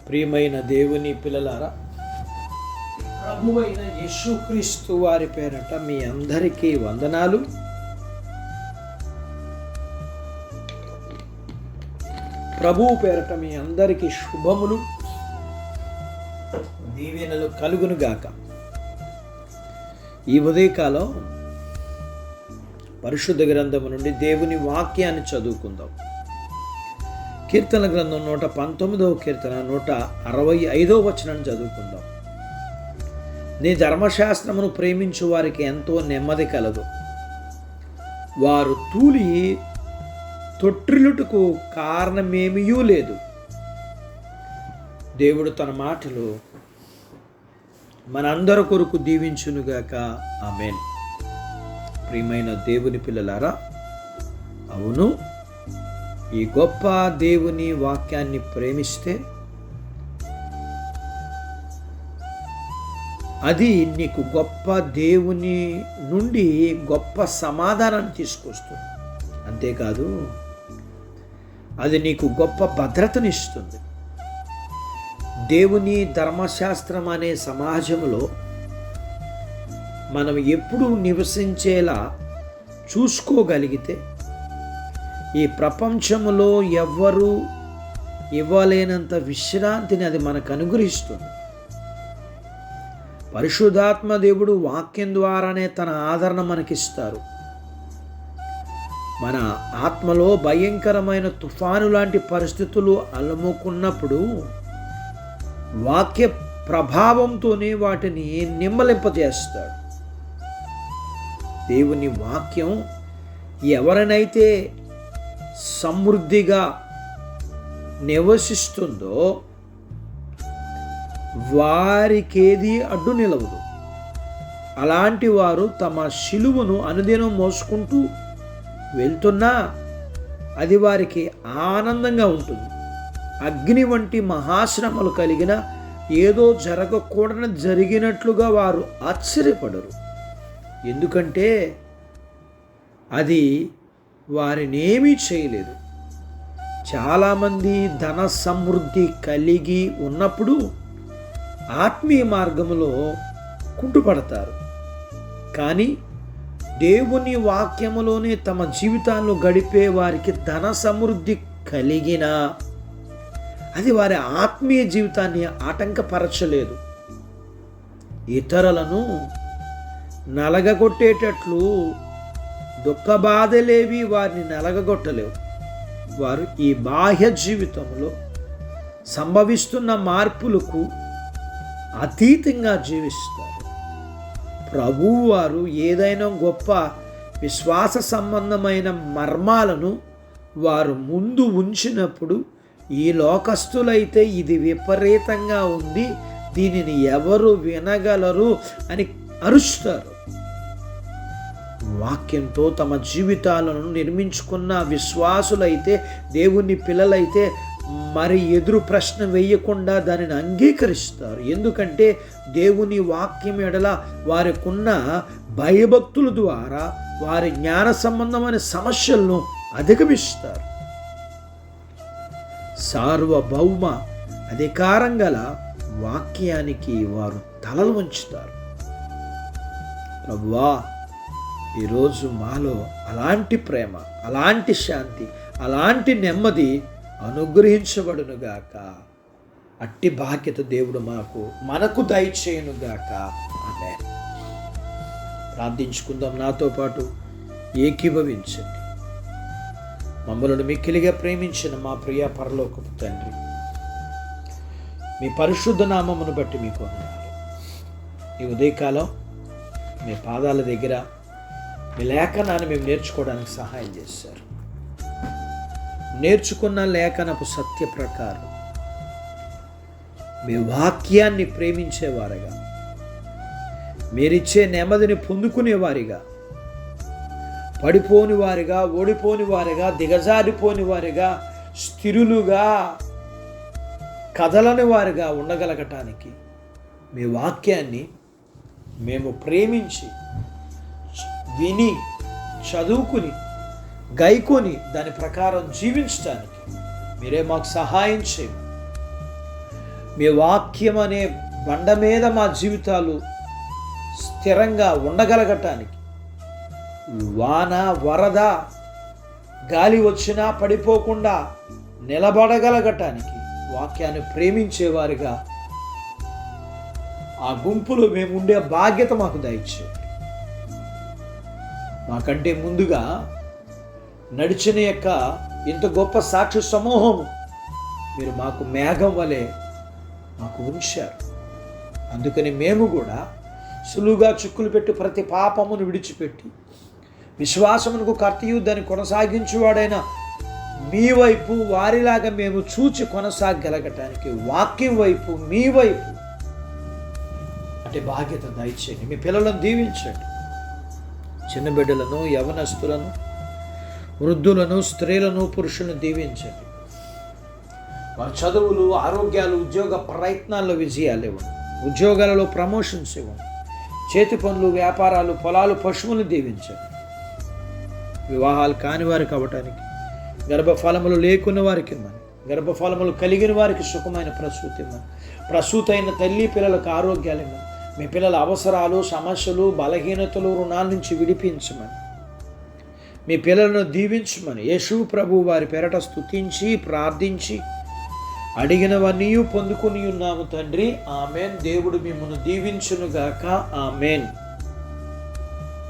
ప్రియమైన దేవుని పిల్లలారా, ప్రభువైన యేసుక్రీస్తు వారి పేరట మీ అందరికీ వందనాలు. ప్రభువు పేరట మీ అందరికీ శుభములు, దీవెనలు కలుగునుగాక. ఈ ఉదయకాలం పరిశుద్ధ గ్రంథము నుండి దేవుని వాక్యాన్ని చదువుకుందాం. కీర్తన గ్రంథం 119వ కీర్తన 165వ వచనాన్ని చదువుకుందాం. నీ ధర్మశాస్త్రమును ప్రేమించు వారికి ఎంతో నెమ్మది కలదు. వారు తూలి తొట్టిల్లుటకు కారణమేమీ లేదు. దేవుడు తన మాటలు మనందరి కొరకు దీవించునుగాక. ఆమేన్. ప్రియమైన దేవుని పిల్లలారా, అవును, ఈ గొప్ప దేవుని వాక్యాన్ని ప్రేమిస్తే అది నీకు గొప్ప దేవుని నుండి గొప్ప సమాధానాన్ని తీసుకొస్తుంది. అంతేకాదు, అది నీకు గొప్ప భద్రతనిస్తుంది. దేవుని ధర్మశాస్త్రం అనే సమాజంలో మనం ఎప్పుడూ నివసించేలా చూసుకోగలిగితే ఈ ప్రపంచంలో ఎవ్వరూ ఇవ్వలేనంత విశ్రాంతిని అది మనకు అనుగ్రహిస్తుంది. పరిశుద్ధాత్మ దేవుడు వాక్యం ద్వారానే తన ఆదరణ మనకిస్తారు. మన ఆత్మలో భయంకరమైన తుఫాను లాంటి పరిస్థితులు అలముకున్నప్పుడు వాక్య ప్రభావంతోనే వాటిని నిమ్మలింపజేస్తాడు. దేవుని వాక్యం ఎవరినైతే సమృద్ధిగా నివసిస్తుందో వారికేది అడ్డు నిలవదు. అలాంటి వారు తమ శిలువను అనుదినం మోసుకుంటూ వెళ్తున్నా అది వారికి ఆనందంగా ఉంటుంది. అగ్ని వంటి మహాశ్రమలు కలిగిన ఏదో జరగకూడని జరిగినట్లుగా వారు ఆశ్చర్యపడరు. ఎందుకంటే అది వారినేమీ చేయలేదు. చాలామంది ధన సమృద్ధి కలిగి ఉన్నప్పుడు ఆత్మీయ మార్గంలో కుంటుపడతారు. కానీ దేవుని వాక్యములోనే తమ జీవితాలను గడిపే వారికి ధన సమృద్ధి కలిగిన అది వారి ఆత్మీయ జీవితాన్ని ఆటంకపరచలేదు. ఇతరులను నలగగొట్టేటట్లు దుఃఖ బాధలేవి వారిని నలగగొట్టలేవు. వారు ఈ బాహ్య జీవితంలో సంభవిస్తున్న మార్పులకు అతీతంగా జీవిస్తారు. ప్రభువు వారు ఏదైనా గొప్ప విశ్వాస సంబంధమైన మర్మాలను వారు ముందు ఉంచినప్పుడు ఈ లోకస్తులైతే ఇది విపరీతంగా ఉంది, దీనిని ఎవరు వినగలరు అని అరుస్తారు. వాక్యంతో తమ జీవితాలను నిర్మించుకున్న విశ్వాసులైతే, దేవుని పిల్లలైతే మరి ఎదురు ప్రశ్న వేయకుండా దానిని అంగీకరిస్తారు. ఎందుకంటే దేవుని వాక్యం ఎడల వారికున్న భయభక్తుల ద్వారా వారి జ్ఞాన సంబంధమైన సమస్యలను అధిగమిస్తారు. సార్వభౌమ అధికారం గల వాక్యానికి వారు తలలు వంచుతారు. ప్రభువా, ఈరోజు మాలో అలాంటి ప్రేమ, అలాంటి శాంతి, అలాంటి నెమ్మది అనుగ్రహించబడునుగాక. అట్టి బాధ్యత దేవుడు మనకు దయచేయునుగాక. ఆమేన్. ప్రార్థించుకుందాం. నాతో పాటు ఏకీభవించండి. మమ్మలను మిక్కిలిగా ప్రేమించిన మా ప్రియ పరలోకపు తండ్రి, మీ పరిశుద్ధ నామమును బట్టి మీకు వందనాలు. ఈ ఉదయకాలం మీ పాదాల దగ్గర మీ లేఖనాన్ని మేము నేర్చుకోవడానికి సహాయం చేశారు. నేర్చుకున్న లేఖనపు సత్య ప్రకారం మీ వాక్యాన్ని ప్రేమించేవారుగా, మీరిచ్చే నెమ్మదిని పొందుకునేవారిగా, పడిపోని వారిగా, ఓడిపోని వారిగా, దిగజారిపోని వారిగా, స్థిరులుగా కదలని వారిగా ఉండగలగటానికి మీ వాక్యాన్ని మేము ప్రేమించి విని చదువుకుని గైకొని దాని ప్రకారం జీవించడానికి మీరే మాకు సహాయం చేయండి. మీ వాక్యం అనే బండ మీద మా జీవితాలు స్థిరంగా ఉండగలగటానికి, వాన వరద గాలి వచ్చినా పడిపోకుండా నిలబడగలగటానికి వాక్యాన్ని ప్రేమించేవారిగా ఆ గుంపులో మేము ఉండే బాధ్యత మాకు దయచేయండి. మాకంటే ముందుగా నడిచిన యొక్క ఇంత గొప్ప సాక్షి సమూహం మీరు మాకు మేఘం వలె మాకు ఉంచారు. అందుకని మేము కూడా సులువుగా చిక్కులు పెట్టి ప్రతి పాపమును విడిచిపెట్టి విశ్వాసమునకు కర్తయు దాన్ని కొనసాగించువాడైన మీ వైపు వారిలాగా మేము చూచి కొనసాగగలగటానికి వాక్యం వైపు మీ వైపు అంటే బాధ్యత దయచేయండి. మీ పిల్లలను దీవించండి. చిన్న బిడ్డలను, యవనస్తులను, వృద్ధులను, స్త్రీలను, పురుషులను దీవించండి. వారి చదువులు, ఆరోగ్యాలు, ఉద్యోగ ప్రయత్నాల్లో విజయాలు ఇవ్వండి. ఉద్యోగాలలో ప్రమోషన్స్ ఇవ్వండి. చేతి పనులు, వ్యాపారాలు, పొలాలు, పశువులను దీవించండి. వివాహాలు కాని వారికి అవ్వటానికి, గర్భఫలములు లేకున్న వారికి ఇవ్వమని, గర్భఫలములు కలిగిన వారికి సుఖమైన ప్రసూతి ఇవ్వమని, ప్రసూతైన తల్లి పిల్లలకు ఆరోగ్యాలు ఇవ్వమని, మీ పిల్లల అవసరాలు, సమస్యలు, బలహీనతలు, రుణాల నుంచి విడిపించమని, మీ పిల్లలను దీవించమని యేసు ప్రభు వారి పేరట స్తుతించి ప్రార్థించి అడిగినవన్నీ పొందుకుని ఉన్నాము తండ్రి. ఆమెన్. దేవుడు మిమ్మల్ని దీవించునుగాక. ఆమెన్.